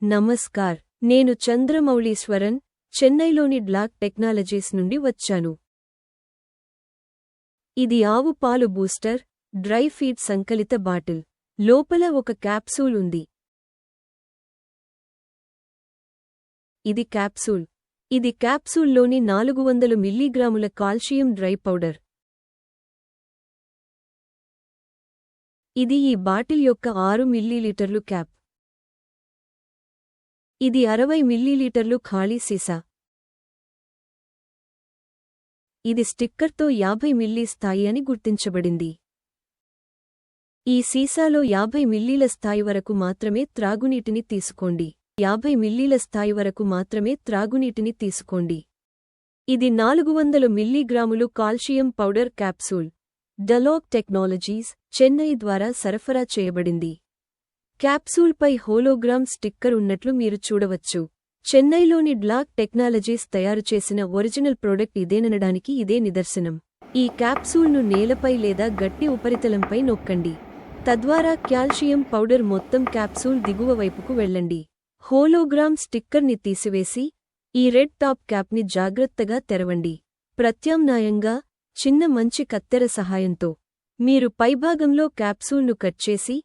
నమస్కార్, నేను చంద్రమౌళీశ్వరన్, చెన్నైలోని black technologies నుండి వచ్చాను. ఇది ఆవు పాలు బూస్టర్, డ్రై ఫీడ్ సంకలిత బాటిల్. లోపల ఒక క్యాప్సూల్ ఉంది. ఇది క్యాప్సూల్. ఇది క్యాప్సూల్లోని 400 మిల్లీగ్రాముల కాల్షియం డ్రై పౌడర్. ఇది ఈ బాటిల్ యొక్క 6 మిల్లీలీటర్లు క్యాప్. ఇది 60 మిల్లీలీటర్లు ఖాళీ సీసా. ఇది స్టిక్కర్తో 50 మిల్లీ స్థాయి అని గుర్తించబడింది. ఈ సీసాలో 50 మిల్లీల స్థాయి వరకు మాత్రమే త్రాగునీటిని తీసుకోండి. 50 మిల్లీల స్థాయి వరకు మాత్రమే త్రాగునీటిని తీసుకోండి. ఇది 400 మిల్లీగ్రాములు కాల్షియం పౌడర్ క్యాప్సూల్. డలాగ్ టెక్నాలజీస్, చెన్నై ద్వారా సరఫరా చేయబడింది. క్యాప్సూల్పై హోలోగ్రామ్ స్టిక్కర్ ఉన్నట్లు మీరు చూడవచ్చు. చెన్నైలోని బ్లాక్ టెక్నాలజీస్ తయారుచేసిన ఒరిజినల్ ప్రొడక్ట్ ఇదేననడానికి ఇదే నిదర్శనం. ఈ క్యాప్సూల్ను నేలపై లేదా గట్టి ఉపరితలంపై నొక్కండి. తద్వారా కాల్షియం పౌడర్ మొత్తం క్యాప్సూల్ దిగువ వైపుకు వెళ్ళండి. హోలోగ్రామ్ స్టిక్కర్ని తీసివేసి, ఈ రెడ్ టాప్ క్యాప్ని జాగ్రత్తగా తెరవండి. ప్రత్యామ్నాయంగా, చిన్న మంచి కత్తెర సహాయంతో మీరు పైభాగంలో క్యాప్సూల్ను కట్ చేసి,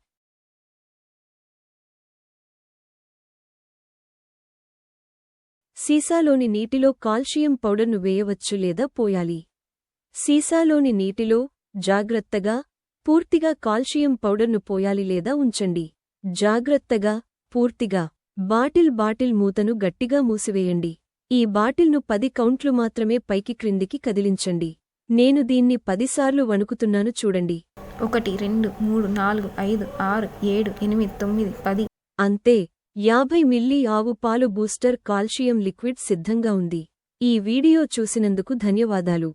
సీసాలోని నీటిలో కాల్షియం పౌడర్ను వేయవచ్చు లేదా పోయాలి. సీసాలోని నీటిలో, జాగ్రత్తగా, పూర్తిగా కాల్షియం పౌడర్ను పోయాలి లేదా ఉంచండి. జాగ్రత్తగా, పూర్తిగా. బాటిల్ మూతను గట్టిగా మూసివేయండి. ఈ బాటిల్ను 10 కౌంట్లు మాత్రమే పైకి క్రిందికి కదిలించండి. నేను దీన్ని 10 సార్లు వణుకుతున్నాను చూడండి. 1 2 3 4 5 6 7 8 9 10. అంతే. 50 మిల్లీ ఆవు పాలు బూస్టర్ కాల్షియం లిక్విడ్ సిద్ధంగా ఉంది. ఈ వీడియో చూసినందుకు ధన్యవాదాలు.